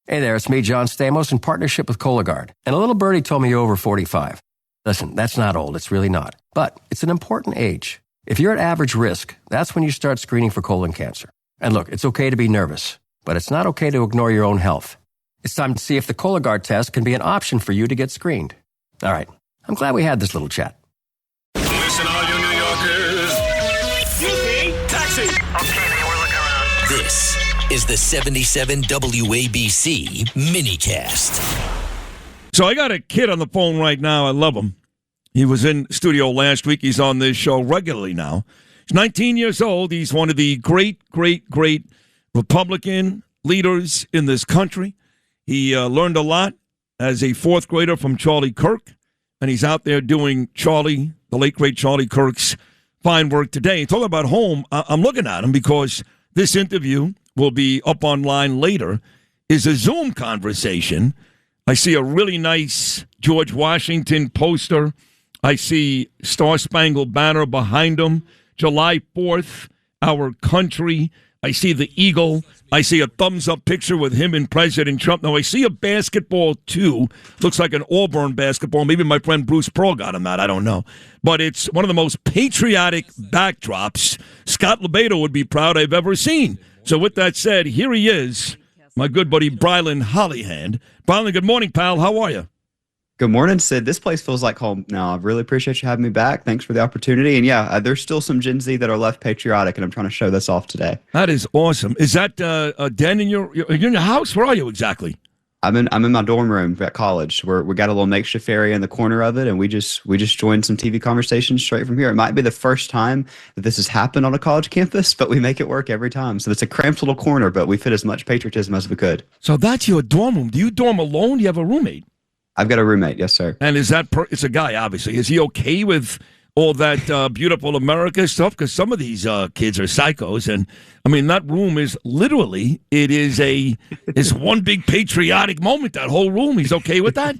Hey there, it's me, John Stamos, in partnership with Cologuard. And a little birdie told me you're over 45. Listen, that's not old, it's really not. But it's an important age. If you're at average risk, that's when you start screening for colon cancer. And look, it's okay to be nervous, but it's not okay to ignore your own health. It's time to see if the Cologuard test can be an option for you to get screened. All right, I'm glad we had this little chat. Listen, all you New Yorkers. Excuse me, taxi. Okay, man, we're looking around. This is the 77 WABC minicast. So I got a kid on the phone right now. I love him. He was in studio last week. He's on this show regularly now. He's 19 years old. He's one of the great Republican leaders in this country. He learned a lot as a fourth grader from Charlie Kirk, and he's out there doing Charlie, the late, great Charlie Kirk's fine work today. Talking about home, I'm looking at him because this interview will be up online later, is a Zoom conversation. I see a really nice George Washington poster. I see Star Spangled Banner behind him. July 4th, our country. I see the eagle. I see a thumbs-up picture with him and President Trump. Now, I see a basketball, too. Looks like an Auburn basketball. Maybe my friend Bruce Pearl got him that. I don't know. But it's one of the most patriotic backdrops Scott Lebedo would be proud I've ever seen. So with that said, here he is, my good buddy Brilyn Hollyhand. Brilyn, good morning, pal. How are you? Good morning, Sid. This place feels like home now. I really appreciate you having me back. Thanks for the opportunity. And yeah, there's still some Gen Z that are left patriotic, and I'm trying to show this off today. That is awesome. Is that a den in you're in your house? Where are you exactly? I'm in my dorm room at college. We got a little makeshift area in the corner of it, and we just joined some TV conversations straight from here. It might be the first time that this has happened on a college campus, but we make it work every time. So it's a cramped little corner, but we fit as much patriotism as we could. So that's your dorm room. Do you dorm alone? Do you have a roommate? I've got a roommate, yes, sir. And is that it's a guy, obviously. Is he okay with all that beautiful America stuff? Because some of these kids are psychos, and I mean that room is literally it's one big patriotic moment. That whole room, he's okay with that.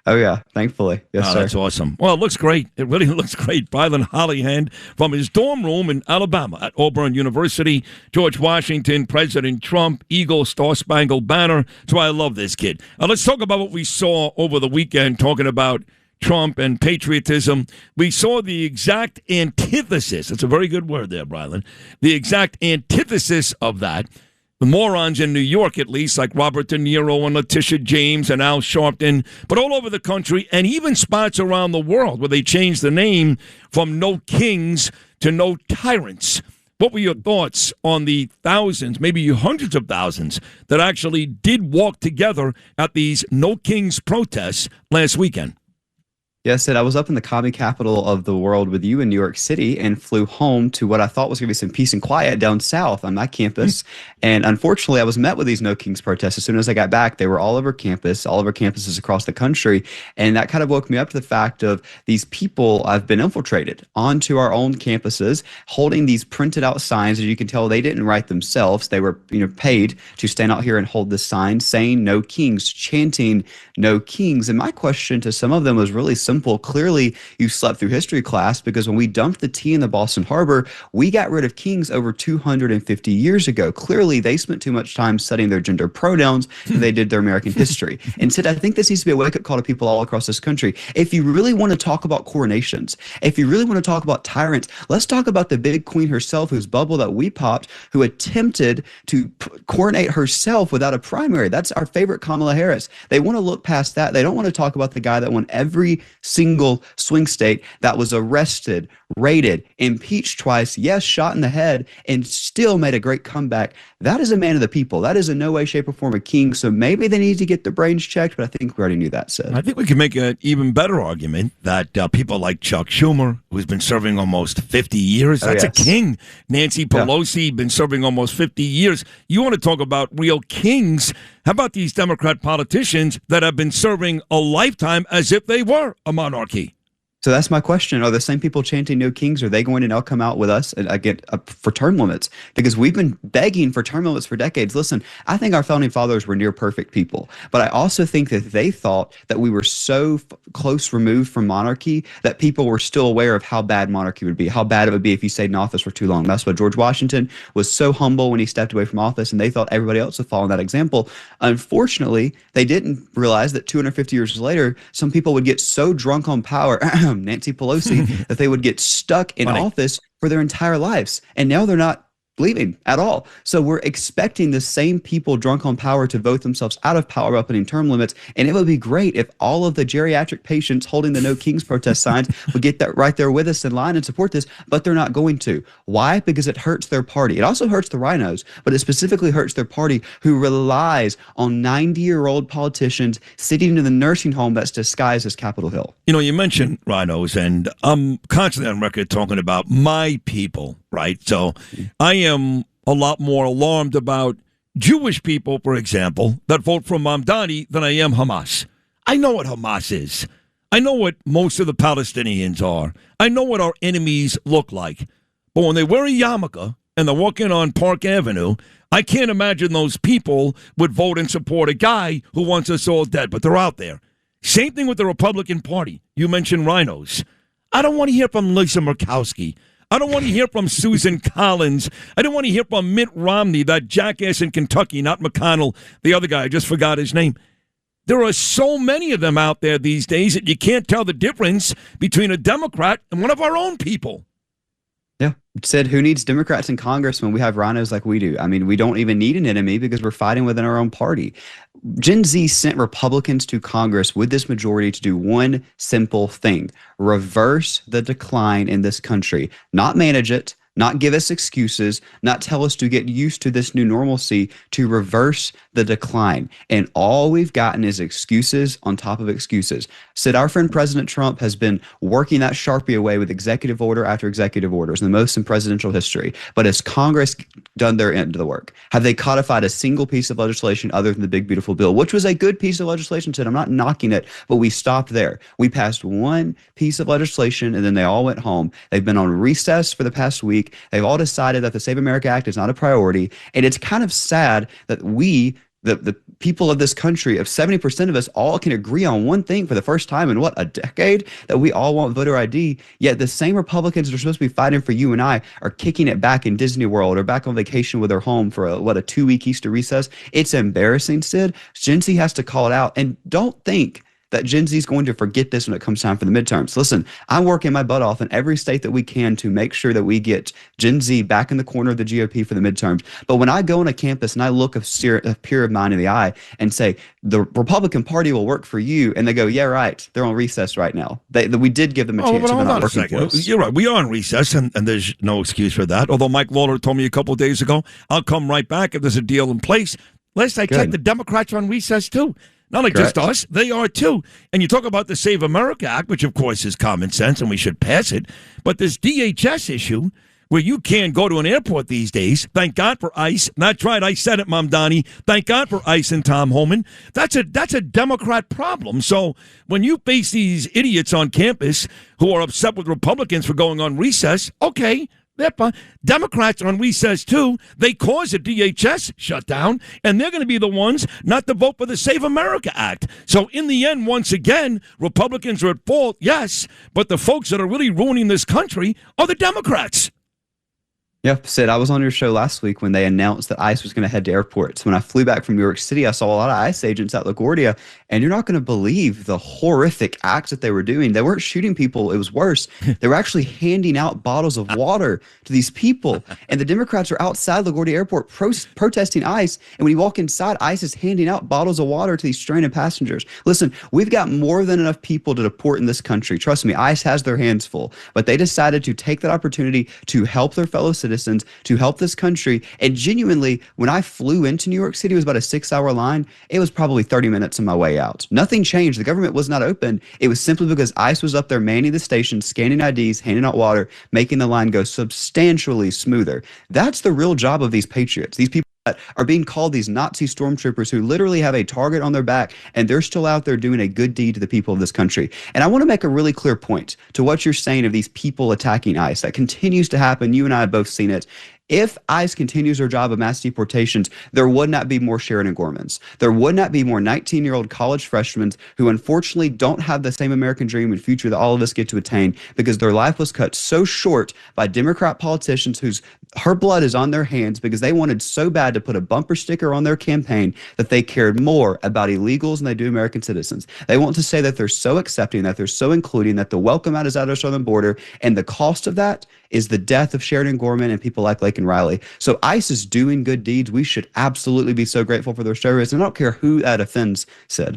Oh, yeah, thankfully. Yes, sir. That's awesome. Well, it looks great. It really looks great. Brilyn Hollyhand from his dorm room in Alabama at Auburn University. George Washington, President Trump, Eagle, Star Spangled Banner. That's why I love this kid. Let's talk about what we saw over the weekend, talking about Trump and patriotism. We saw the exact antithesis. It's a very good word there, Brilyn. The exact antithesis of that. The morons in New York, at least, like Robert De Niro and Letitia James and Al Sharpton, but all over the country and even spots around the world where they changed the name from No Kings to No Tyrants. What were your thoughts on the thousands, maybe hundreds of thousands, that actually did walk together at these No Kings protests last weekend? Yeah, Sid, I was up in the commie capital of the world with you in New York City and flew home to what I thought was going to be some peace and quiet down south on my campus. And unfortunately, I was met with these No Kings protests. As soon as I got back, they were all over campus, all over campuses across the country. And that kind of woke me up to the fact of these people have been infiltrated onto our own campuses, holding these printed out signs. As you can tell, they didn't write themselves. They were paid to stand out here and hold this sign saying No Kings, chanting No Kings. And my question to some of them was really simple. Clearly, you slept through history class, because when we dumped the tea in the Boston Harbor, we got rid of kings over 250 years ago. Clearly, they spent too much time studying their gender pronouns than they did their American history. And Sid, I think this needs to be a wake-up call to people all across this country. If you really want to talk about coronations, if you really want to talk about tyrants, let's talk about the big queen herself, whose bubble that we popped, who attempted to coronate herself without a primary. That's our favorite Kamala Harris. They want to look past that. They don't want to talk about the guy that won every single swing state, that was arrested, raided, impeached twice, yes, shot in the head, and still made a great comeback. That is a man of the people. That is in no way, shape, or form a king. So maybe they need to get their brains checked, but I think we already knew that, Sid. I think we can make an even better argument that people like Chuck Schumer, who's been serving almost 50 years, that's a king. Nancy Pelosi, been serving almost 50 years. You want to talk about real kings? How about these Democrat politicians that have been serving a lifetime as if they were a monarchy? So that's my question. Are the same people chanting no kings, are they going to now come out with us and again for term limits? Because we've been begging for term limits for decades. Listen, I think our founding fathers were near perfect people, but I also think that they thought that we were so close removed from monarchy that people were still aware of how bad monarchy would be, how bad it would be if you stayed in office for too long. That's why George Washington was so humble when he stepped away from office, and they thought everybody else would follow that example. Unfortunately, they didn't realize that 250 years later, some people would get so drunk on power, Nancy Pelosi, that they would get stuck in office for their entire lives. And now they're not leaving at all. So we're expecting the same people drunk on power to vote themselves out of power by putting term limits. And it would be great if all of the geriatric patients holding the No Kings protest signs would get that right there with us in line and support this, but they're not going to. Why? Because it hurts their party. It also hurts the RINOs, but it specifically hurts their party, who relies on 90-year-old politicians sitting in the nursing home that's disguised as Capitol Hill. You know, you mentioned RINOs, and I'm constantly on record talking about my people, right? So I am a lot more alarmed about Jewish people, for example, that vote for Mamdani than I am Hamas. I know what Hamas is. I know what most of the Palestinians are. I know what our enemies look like. But when they wear a yarmulke and they're walking on Park Avenue, I can't imagine those people would vote and support a guy who wants us all dead, but they're out there. Same thing with the Republican Party. You mentioned RINOs. I don't want to hear from Lisa Murkowski. I don't want to hear from Susan Collins. I don't want to hear from Mitt Romney, that jackass in Kentucky, not McConnell, the other guy. I just forgot his name. There are so many of them out there these days that you can't tell the difference between a Democrat and one of our own people. Yeah. Said, who needs Democrats in Congress when we have RINOs like we do? I mean, we don't even need an enemy because we're fighting within our own party. Gen Z sent Republicans to Congress with this majority to do one simple thing: reverse the decline in this country, not manage it, not give us excuses, not tell us to get used to this new normalcy, to reverse the decline. And all we've gotten is excuses on top of excuses. Said our friend President Trump has been working that Sharpie away with executive order after executive orders, the most in presidential history. But has Congress done their end of the work? Have they codified a single piece of legislation other than the big, beautiful bill, which was a good piece of legislation? Said, I'm not knocking it, but we stopped there. We passed one piece of legislation and then they all went home. They've been on recess for the past week. They've all decided that the Save America Act is not a priority. And it's kind of sad that we, the people of this country, of 70% of us, all can agree on one thing for the first time in, a decade, that we all want voter ID. Yet the same Republicans that are supposed to be fighting for you and I are kicking it back in Disney World or back on vacation with their home for a 2-week Easter recess. It's embarrassing, Sid. Gen Z has to call it out. And don't think that Gen Z is going to forget this when it comes time for the midterms. Listen, I'm working my butt off in every state that we can to make sure that we get Gen Z back in the corner of the GOP for the midterms. But when I go on a campus and I look a peer of mine in the eye and say, the Republican Party will work for you, and they go, yeah, right, they're on recess right now. We did give them a chance. But hold on a second. You're right. We are on recess, and there's no excuse for that. Although Mike Lawler told me a couple of days ago, I'll come right back if there's a deal in place. Last I checked, the Democrats are on recess too. Not like just us, they are too. And you talk about the Save America Act, which of course is common sense and we should pass it. But this DHS issue, where you can't go to an airport these days, thank God for ICE. That's right, I said it, Mamdani. Thank God for ICE and Tom Homan. That's a Democrat problem. So when you face these idiots on campus who are upset with Republicans for going on recess, okay, they're fine. Democrats are on recess, too. They caused a DHS shutdown, and they're going to be the ones not to vote for the Save America Act. So in the end, once again, Republicans are at fault, yes, but the folks that are really ruining this country are the Democrats. Yep, Sid, I was on your show last week when they announced that ICE was going to head to airports. When I flew back from New York City, I saw a lot of ICE agents at LaGuardia, and you're not going to believe the horrific acts that they were doing. They weren't shooting people. It was worse. They were actually handing out bottles of water to these people. And the Democrats are outside LaGuardia Airport protesting ICE. And when you walk inside, ICE is handing out bottles of water to these stranded passengers. Listen, we've got more than enough people to deport in this country. Trust me, ICE has their hands full. But they decided to take that opportunity to help their fellow citizens, to help this country. And genuinely, when I flew into New York City, it was about a 6-hour line. It was probably 30 minutes on my way out. Nothing changed. The government was not open. It was simply because ICE was up there manning the station, scanning IDs, handing out water, making the line go substantially smoother. That's the real job of these patriots. These people are being called these Nazi stormtroopers who literally have a target on their back, and they're still out there doing a good deed to the people of this country. And I want to make a really clear point to what you're saying of these people attacking ICE. That continues to happen. You and I have both seen it. If ICE continues their job of mass deportations, there would not be more Sharon and Gormans. There would not be more 19-year-old college freshmen who unfortunately don't have the same American dream and future that all of us get to attain because their life was cut so short by Democrat politicians whose her blood is on their hands because they wanted so bad to put a bumper sticker on their campaign that they cared more about illegals than they do American citizens. They want to say that they're so accepting, that they're so including, that the welcome out is at our southern border, and the cost of that is the death of Sheridan Gorman and people like Laken Riley. So ICE is doing good deeds. We should absolutely be so grateful for their service. And I don't care who that offends, Sid.